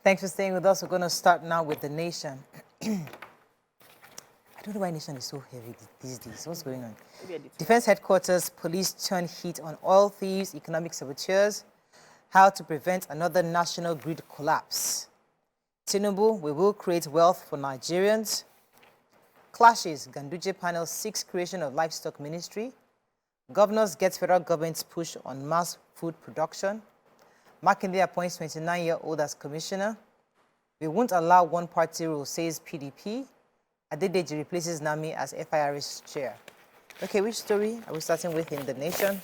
Thanks for staying with us. We're going to start now with the nation. I don't know why nation is so heavy these days. What's going on? Defense headquarters, police turn heat on oil thieves, economic saboteurs, how to prevent another national grid collapse. Tinubu, we will create wealth for Nigerians. Clashes, Ganduje panel seeks creation of livestock ministry. Governors get federal government's push on mass food production. Makinde appoints 29-year-old as commissioner. We won't allow one-party rule, says PDP. Adedeji replaces Nami as FIR's chair. Okay, which story are we starting with in the nation?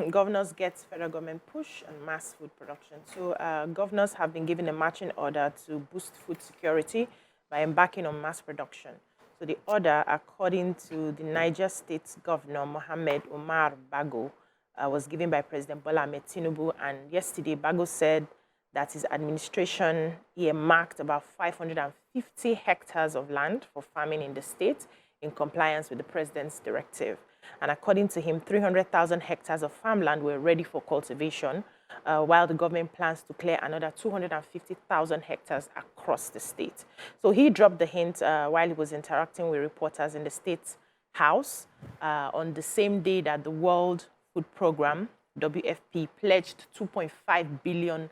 Governors get federal government push on mass food production. So governors have been given a marching order to boost food security by embarking on mass production. So the order, according to the Niger State Governor, Mohammed Omar Bago, was given by President Bola Ahmed Tinubu. And yesterday, Bago said that his administration earmarked about 550 hectares of land for farming in the state in compliance with the president's directive. And according to him, 300,000 hectares of farmland were ready for cultivation, while the government plans to clear another 250,000 hectares across the state. So he dropped the hint while he was interacting with reporters in the State House on the same day that the World Food Program, WFP, pledged $2.5 billion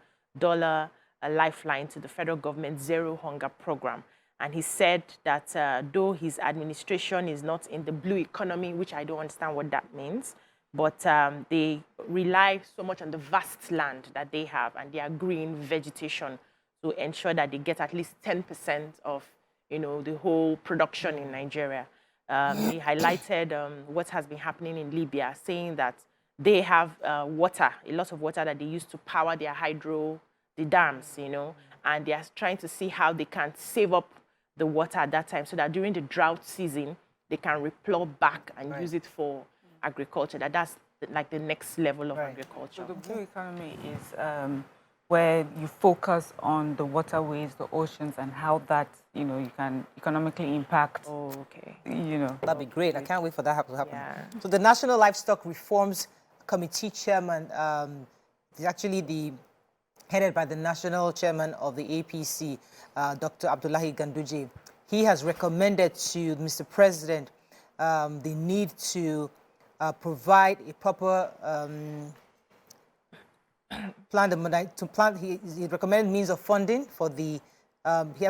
lifeline to the federal government Zero Hunger Program. And he said that though his administration is not in the blue economy, which I don't understand what that means, but they rely so much on the vast land that they have and their green vegetation to ensure that they get at least 10% of, the whole production in Nigeria. He highlighted what has been happening in Libya, saying that they have water, a lot of water that they use to power their the dams, and they are trying to see how they can save up the water at that time so that during the drought season, they can replow back and use it for agriculture. That's like the next level of agriculture. So the blue economy is where you focus on the waterways, the oceans, and how that, you can economically impact. Oh, okay. That'd be great. I can't wait for that to happen. Yeah. So the National Livestock Reforms Committee chairman is actually headed by the national chairman of the APC, Dr. Abdullahi Ganduje. He has recommended to Mr. President the need to provide a proper he recommended means of funding for the, He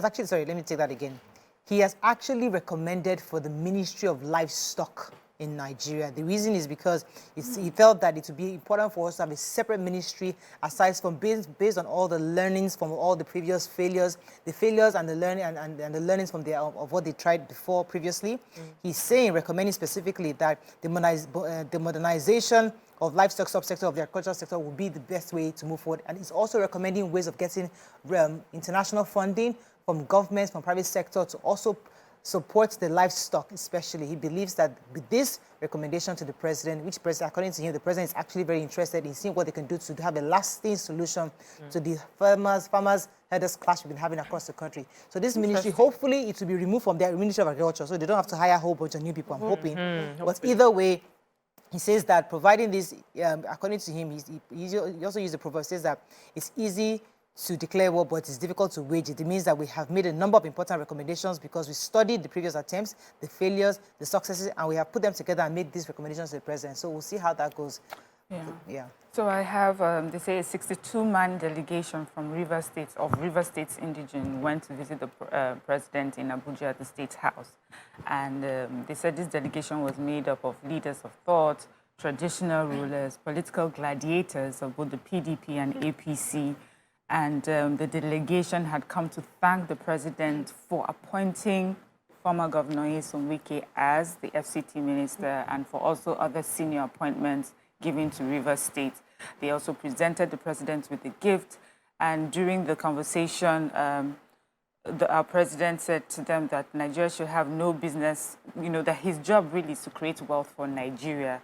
has actually recommended for the Ministry of Livestock in Nigeria. The reason is because he felt that it would be important for us to have a separate ministry aside from based on all the learnings from all the previous failures, and the learning and the learnings from of what they tried before previously. He's recommending specifically that the modernization of livestock subsector of the agricultural sector will be the best way to move forward. And he's also recommending ways of getting international funding from governments, from private sector to also support the livestock, especially. He believes that with this recommendation to the president, which according to him, the president is actually very interested in seeing what they can do to have a lasting solution to the farmers herders clash we've been having across the country. So this ministry, hopefully it will be removed from their Ministry of Agriculture, so they don't have to hire a whole bunch of new people, I'm hoping. But either way, he says that providing this, according to him, he also used the proverb, says that it's easy to declare war, but it's difficult to wage it. It means that we have made a number of important recommendations because we studied the previous attempts, the failures, the successes, and we have put them together and made these recommendations to the president. So we'll see how that goes. Yeah. So I have, they say, a 62-man delegation from River State's indigene went to visit the president in Abuja at the State House. And they said this delegation was made up of leaders of thought, traditional rulers, political gladiators of both the PDP and APC. And the delegation had come to thank the president for appointing former Governor Nyesom Wike as the FCT minister and for also other senior appointments given to River State. They also presented the president with a gift. And during the conversation, our president said to them that Nigeria should have no business, that his job really is to create wealth for Nigeria,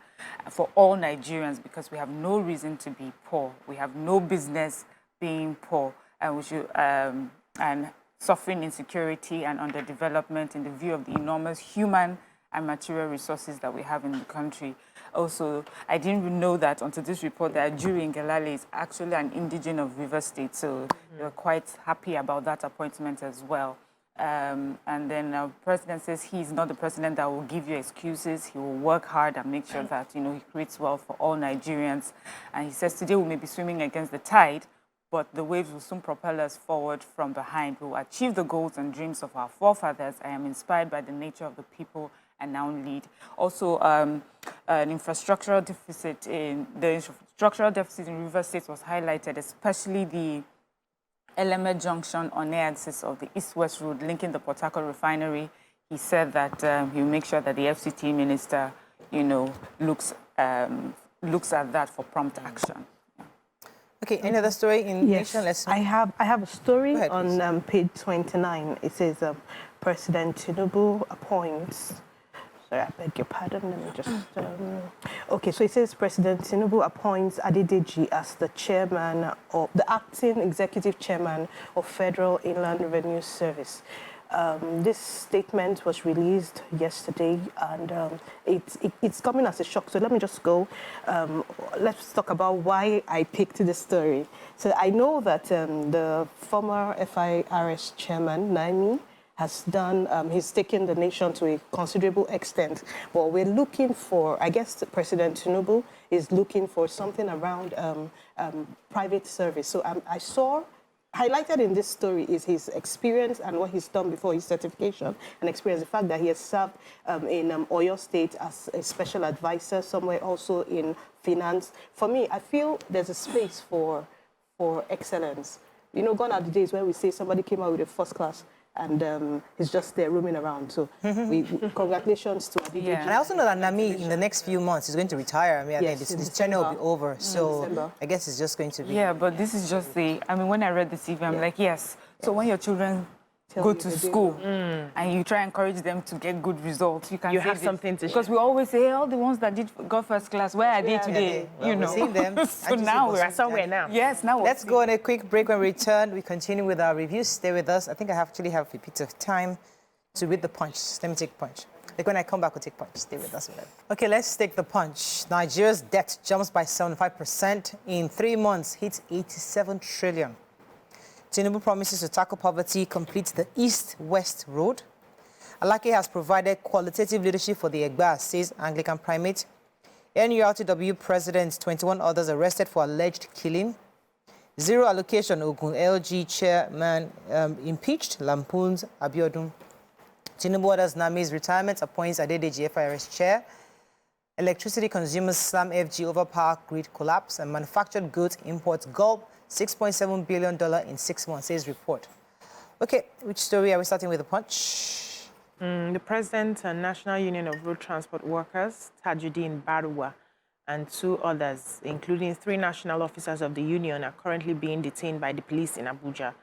for all Nigerians, because we have no reason to be poor. We have no business being poor, and we should and suffering insecurity and underdevelopment in the view of the enormous human and material resources that we have in the country. Also, I didn't even know that until this report that Jury Ngelale is actually an indigene of Rivers State, so they were quite happy about that appointment as well. And then our president says he's not the president that will give you excuses. He will work hard and make sure that, he creates wealth for all Nigerians. And he says today we may be swimming against the tide, but the waves will soon propel us forward from behind. We will achieve the goals and dreams of our forefathers. I am inspired by the nature of the people and now lead. Also, an infrastructural deficit in Rivers State was highlighted, especially the Eleme Junction on the axis of the East-West Road linking the Port Harcourt refinery. He said that he'll make sure that the FCT minister, looks at that for prompt action. Yeah. Okay, any other story in Nation? Yes, I have a story ahead, on page 29. It says President Tinubu appoints. Sorry, I beg your pardon. Let me just. Okay, so it says President Tinubu appoints Adedeji as the chairman or the acting executive chairman of Federal Inland Revenue Service. This statement was released yesterday, and it's coming as a shock. So let me just go. Let's talk about why I picked this story. So I know that the former FIRS chairman, Naimi, has done, he's taken the nation to a considerable extent. But we're looking for, I guess President Tinubu is looking for something around private service. So I saw, highlighted in this story is his experience and what he's done before his certification and experience. The fact that he has served in Oyo State as a special advisor, somewhere also in finance. For me, I feel there's a space for excellence. Gone are the days where we say somebody came out with a first class and he's just there roaming around. So congratulations to Adedeji. Yeah. And I also know that Nami, in the next few months, is going to retire. I mean, Yes, again, in this tenure will be December. over. So December. I guess it's just going to be... Yeah, but this is just when I read the CV, I'm like, yes. So when your children go to school and you try and encourage them to get good results, you can You say have this. something to Because we always say, all the ones that got first class, where are they today? Well, we've seen them. So now We're somewhere now. Yes, now Let's go on a quick break. When we return, we continue with our review. Stay with us. I think I actually have a bit of time to read the punch. Let me take punch. Like when I come back, we'll take punch. Stay with us. Okay, let's take the punch. Nigeria's debt jumps by 75% in 3 months, hits 87 trillion. Tinubu promises to tackle poverty, complete the East-West Road. Alake has provided qualitative leadership for the Egba, says Anglican primate. NURTW president, 21 others arrested for alleged killing. Zero allocation, Ogun LG chairman impeached, lampoons Abiodun. Tinubu orders Nami's retirement, appoints Adedeji FIRS chair. Electricity consumers slam FG over power grid collapse, and manufactured goods imports gulp $6.7 billion in 6 months, says report. Okay, which story are we starting with? The punch? The President and National Union of Road Transport Workers, Tajuddin Baruwa, and 2 others, including 3 national officers of the union, are currently being detained by the police in Abuja.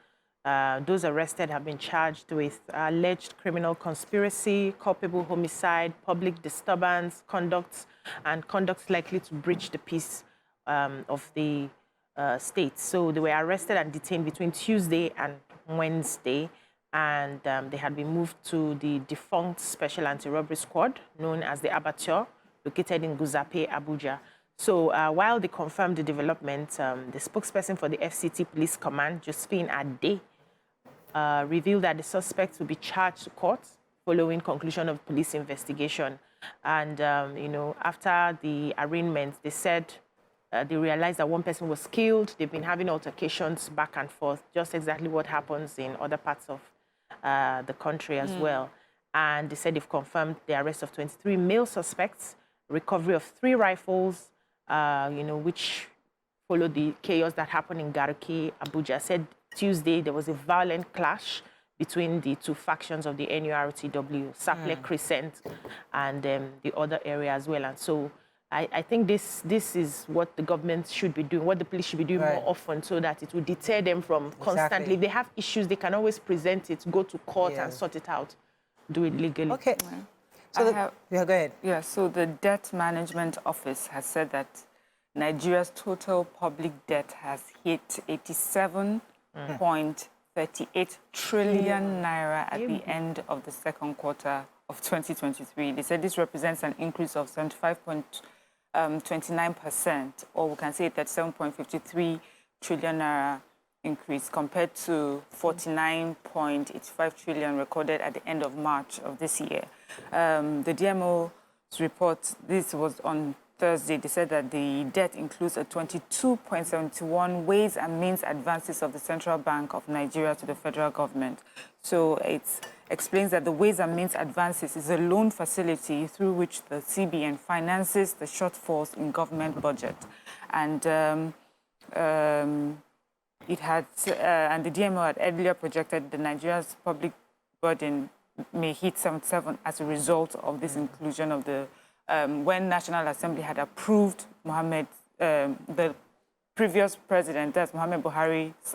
Those arrested have been charged with alleged criminal conspiracy, culpable homicide, public disturbance, conducts likely to breach the peace of the state. So they were arrested and detained between Tuesday and Wednesday, and they had been moved to the defunct Special Anti-Robbery Squad, known as the Abattoir, located in Guzape, Abuja. So while they confirmed the development, the spokesperson for the FCT Police Command, Josephine Ade, revealed that the suspects will be charged to court following conclusion of police investigation. And, after the arraignment, they said they realized that one person was killed. They've been having altercations back and forth, just exactly what happens in other parts of the country as well. And they said they've confirmed the arrest of 23 male suspects, recovery of 3 rifles, which followed the chaos that happened in Garki, Abuja. Said Tuesday there was a violent clash between the 2 factions of the NURTW, Saple Crescent, and the other area as well. And so I think this is what the government should be doing, what the police should be doing more often, so that it will deter them from constantly. If they have issues, they can always present it, go to court and sort it out, do it legally. Okay. So go ahead. Yeah, so the Debt Management Office has said that Nigeria's total public debt has hit 87.38 trillion naira at the end of the second quarter of 2023. They said this represents an increase of 75.29%, or we can say 37.53 trillion naira increase compared to 49.85 trillion recorded at the end of March of this year. The DMO's report, this was on Thursday, they said that the debt includes a 22.71 ways and means advances of the Central Bank of Nigeria to the federal government. So it explains that the ways and means advances is a loan facility through which the CBN finances the shortfalls in government budget. And it had, and the DMO had earlier projected the Nigeria's public burden may hit 77 as a result of this inclusion of the, when National Assembly had approved the previous president, that's Muhammad Buhari's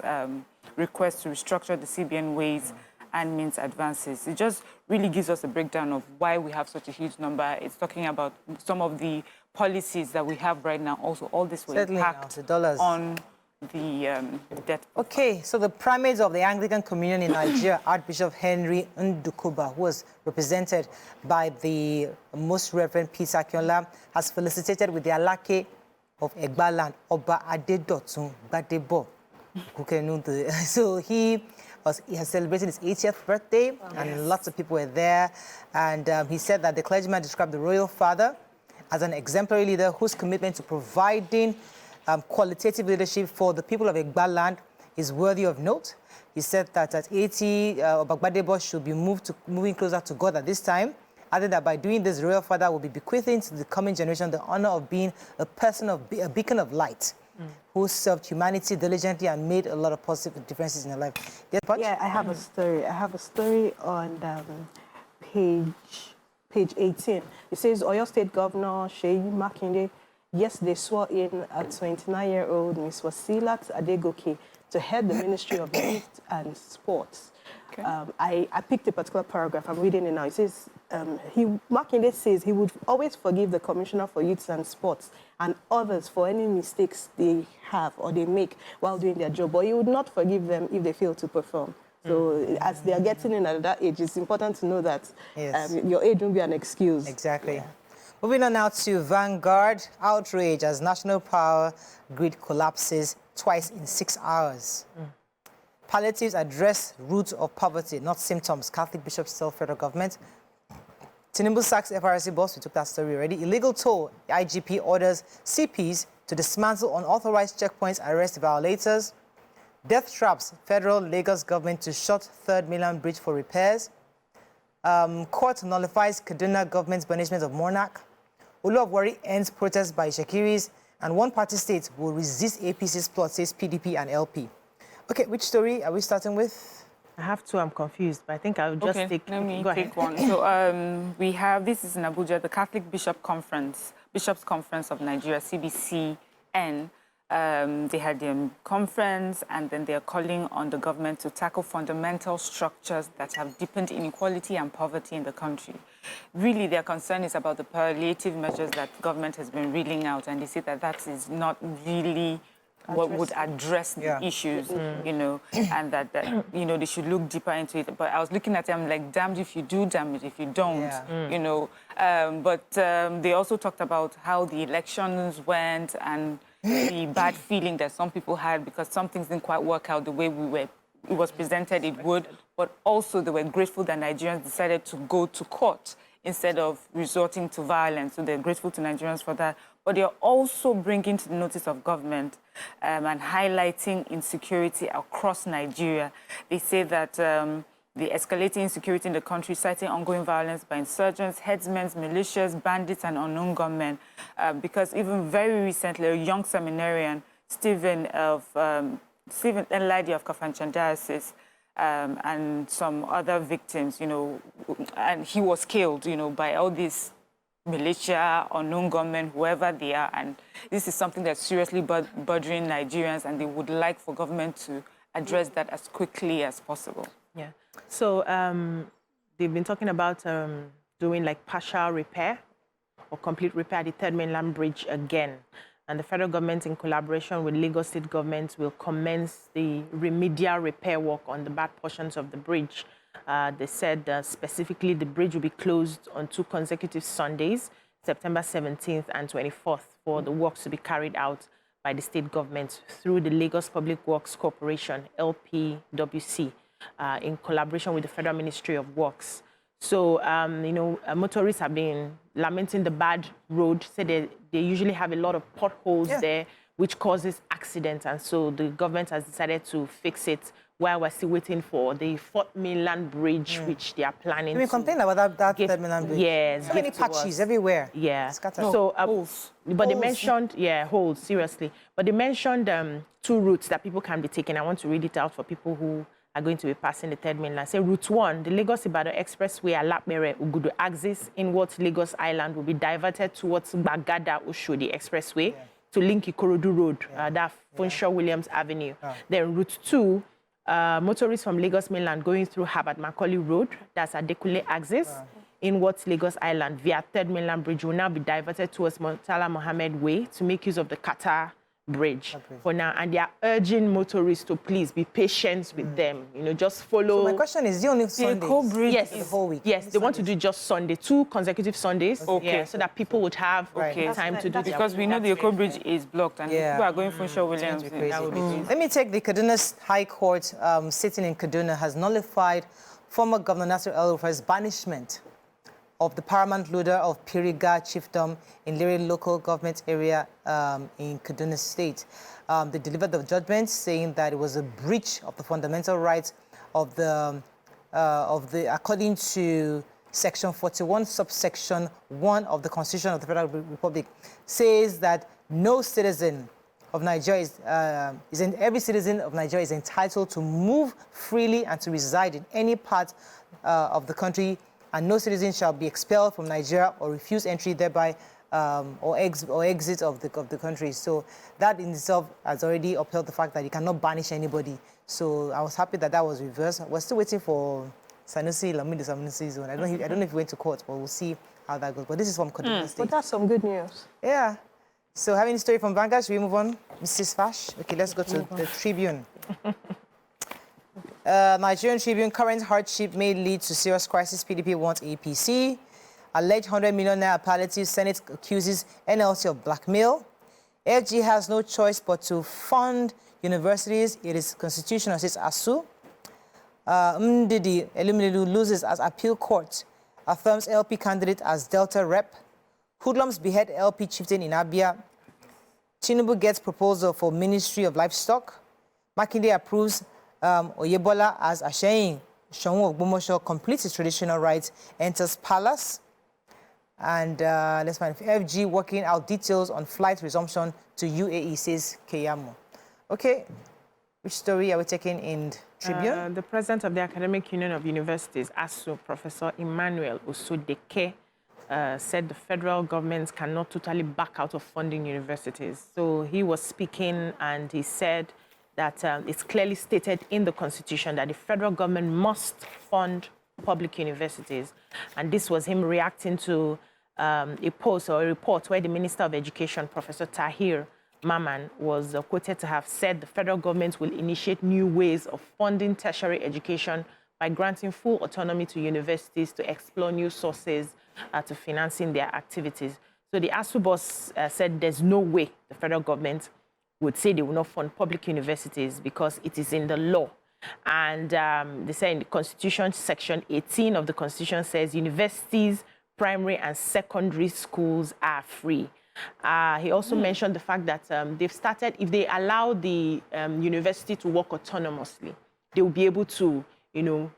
request to restructure the CBN ways and means advances. It just really gives us a breakdown of why we have such a huge number. It's talking about some of the policies that we have right now, also all this will impact on the debt. Okay, so the primate of the Anglican Communion in Nigeria, Archbishop Henry Ndukuba, who was represented by the Most Reverend Peter Akinola, has felicitated with the Alake of Egbaland, Oba Adedotun Badebo. So he has celebrated his 80th birthday, and lots of people were there. And he said that the clergyman described the royal father as an exemplary leader whose commitment to providing qualitative leadership for the people of Egbaland is worthy of note. He said that at 80, Obagbadebo should be moving closer to God at this time, added that by doing this, the royal father will be bequeathing to the coming generation the honor of being a beacon of light, who served humanity diligently and made a lot of positive differences in their life. Yeah, I have a story. I have a story on page 18. It says, Oyo State Governor Seyi Makinde yesterday swore in a 29-year-old Ms. Wasilat Adegoke to head the Ministry of Youth and Sports. Okay. I picked a particular paragraph. I'm reading it now. It says, Makinde says he would always forgive the Commissioner for Youth and Sports and others for any mistakes they have or they make while doing their job, but he would not forgive them if they fail to perform. So as they are getting in at that age, it's important to know that your age won't be an excuse. Exactly. Yeah. Moving on now to Vanguard. Outrage as national power grid collapses twice in 6 hours. Palliatives address roots of poverty, not symptoms. Catholic bishops tell federal government. Tinubu sacks FRC boss. We took that story already. Illegal toll. The IGP orders CPs to dismantle unauthorized checkpoints, arrest violators. Death traps. Federal Lagos government to shut third mainland bridge for repairs. Court nullifies Kaduna government's banishment of monarch. Oluwari ends protests by Shakiris, and one-party states will resist APC's plot, says PDP and LP. Okay, which story are we starting with? I have two. I'm confused, but I think I'll just take. Let me take one. So we have, this is in Abuja, the Catholic Bishops Conference of Nigeria, CBCN. They had their conference, and then they're calling on the government to tackle fundamental structures that have deepened inequality and poverty in the country. Really, their concern is about the palliative measures that government has been reeling out, and they say that that is not really what would address the issues, you know, and that, you know, they should look deeper into it. But I was looking at them like, damned if you do, damned if you don't, you know. But they also talked about how the elections went and the bad feeling that some people had because some things didn't quite work out the way it was presented it would, but also they were grateful that Nigerians decided to go to court instead of resorting to violence. So they're grateful to Nigerians for that. But they're also bringing to the notice of government and highlighting insecurity across Nigeria. They say that the escalating insecurity in the country, citing ongoing violence by insurgents, headsmen, militias, bandits, and unknown gunmen. Because even very recently, a young seminarian, Stephen Enladi of Kafanchan Diocese, and some other victims, you know, and he was killed, you know, by all these militia, unknown gunmen, whoever they are. And this is something that's seriously bothering Nigerians, and they would like for government to address that as quickly as possible. Yeah. So they've been talking about doing like partial repair or complete repair at the third mainland bridge again. And the federal government, in collaboration with Lagos State government, will commence the remedial repair work on the bad portions of the bridge. They said specifically the bridge will be closed on 2 consecutive Sundays, September 17th and 24th, for the works to be carried out by the state government through the Lagos Public Works Corporation, LPWC, in collaboration with the Federal Ministry of Works. So, motorists have been lamenting the bad road, say they usually have a lot of potholes there, which causes accidents. And so the government has decided to fix it while we're still waiting for the Fourth Mainland Bridge, which they are planning We to complain about that Third Mainland Bridge. Yes. So many patches everywhere. Yeah. Scattered. So, holes. but they Holes. mentioned, holes, seriously. But they mentioned 2 routes that people can be taking. I want to read it out for people who are going to be passing the Third Mainland. Say Route 1, the Lagos-Ibadan Expressway, Alapmere, Ugudu axis, inwards Lagos Island will be diverted towards Bagada Oshodi Expressway to link Ikorodu Road, that Funshaw Williams Avenue. Then Route 2, motorists from Lagos Mainland going through Habat Macaulay Road, that's Adekule axis, inwards Lagos Island via Third Mainland Bridge will now be diverted towards Murtala Mohammed Way to make use of the Qatar Bridge for now, and they are urging motorists to please be patient with them. Just follow. So my question is, the only Sundays? Bridge Yes, the whole week. Yes, they want to do just Sunday, 2 consecutive Sundays. Okay. So that people would have time to do their Because we know the Eko Bridge is blocked and people are going for Shaw Williams. Crazy. That would be crazy. Let me take the Kaduna High Court sitting in Kaduna has nullified former Governor Nasir El-Rufai's banishment of the paramount leader of Piriga Chiefdom in Lere local government area in Kaduna State. They delivered the judgment saying that it was a breach of the fundamental rights of the according to Section 41, subsection 1 of the Constitution of the Federal Republic, says that no citizen of Nigeria every citizen of Nigeria is entitled to move freely and to reside in any part of the country, and no citizen shall be expelled from Nigeria or refuse entry thereby or exit of the country. So that in itself has already upheld the fact that you cannot banish anybody. So I was happy that that was reversed. We're still waiting for Sanusi zone. I don't know if he went to court, but we'll see how that goes. But this is from Kaduna State. But that's some good news. Yeah. So having a story from Vanguard, should we move on? Mrs. Fash? Okay, let's go to the Tribune. Nigerian Tribune, current hardship may lead to serious crisis. PDP wants APC. Alleged 100 million naira palliative. Senate accuses NLC of blackmail. FG has no choice but to fund universities. It is constitutional, says ASU. Mdidi Elumelu loses as appeal court. Affirms LP candidate as Delta rep. Hoodlums behead LP chieftain in Abia. Tinubu gets proposal for Ministry of Livestock. Makinde approves Oyebola as Asheyin. Shonwu Ogbomosho completes his traditional rites, enters palace. And let's find FG working out details on flight resumption to UAE, says Keyamo. Okay, which story are we taking in Tribune? The president of the Academic Union of Universities, ASU, Professor Emmanuel Osodeke, said the federal government cannot totally back out of funding universities. So he was speaking and he said that it's clearly stated in the Constitution that the federal government must fund public universities. And this was him reacting to a post or a report where the Minister of Education, Professor Tahir Maman, was quoted to have said the federal government will initiate new ways of funding tertiary education by granting full autonomy to universities to explore new sources to financing their activities. So the ASU boss said there's no way the federal government would say they will not fund public universities because it is in the law. And they say in the Constitution, Section 18 of the Constitution says universities, primary and secondary schools are free. He also mentioned the fact that they've started, if they allow the university to work autonomously, they will be able to,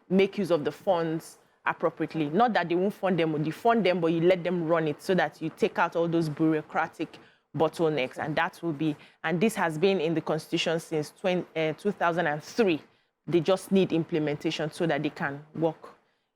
make use of the funds appropriately. Not that they won't fund them, or you fund them, but you let them run it so that you take out all those bureaucratic bottlenecks. And that will be, and this has been in the Constitution since 2003. They just need implementation so that they can work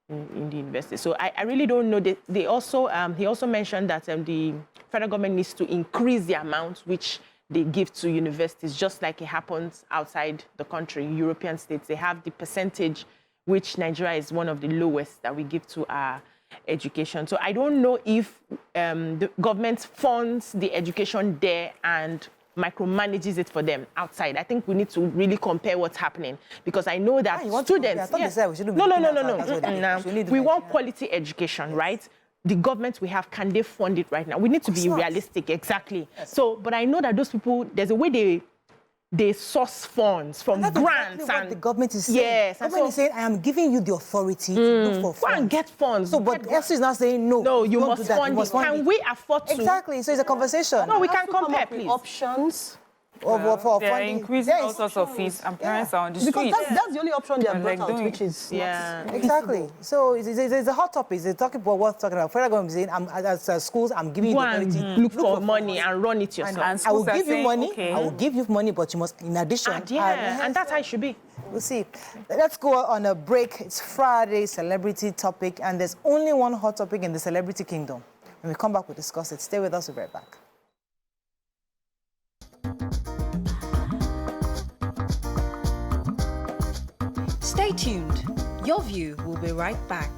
in the university. So I really don't know. They also, he also mentioned that the federal government needs to increase the amount which they give to universities, just like it happens outside the country. European states, they have the percentage which Nigeria is one of the lowest that we give to our education. So I don't know if the government funds the education there and micromanages it for them outside. I think we need to really compare what's happening, because I know that students... I thought they said we shouldn't be No. looking We want quality education, right? The government we have, can they fund it right now? We need to be realistic, exactly. Yes. So, but I know that those people, there's a way they source funds from grants, exactly and what the government is saying. Yes, The government is saying, I am giving you the authority to look for funds. go and get funds. So, but FC is now saying, no. No, you don't must do that. fund You it. must fund Can it. we afford to? Exactly. So it's a conversation. No, we can Have to come compare, up with please. options. For They're funding. increasing all Yes. sorts of fees, and parents are on the Because street. that's the only option they have Like brought out, doing- which is not Exactly. So it's a hot topic. It's talking about what's talking about. Federal government is saying, as schools, I'm giving you Go the authority. and look for money and run it yourself. And I will schools are give you saying, money. okay. I will give you money, but you must, in addition. And that's how it should be. We'll see. Let's go on a break. It's Friday, celebrity topic, and there's only one hot topic in the celebrity kingdom. When we come back, we'll discuss it. Stay with us. We'll be right back. Stay tuned. Your View will be right back.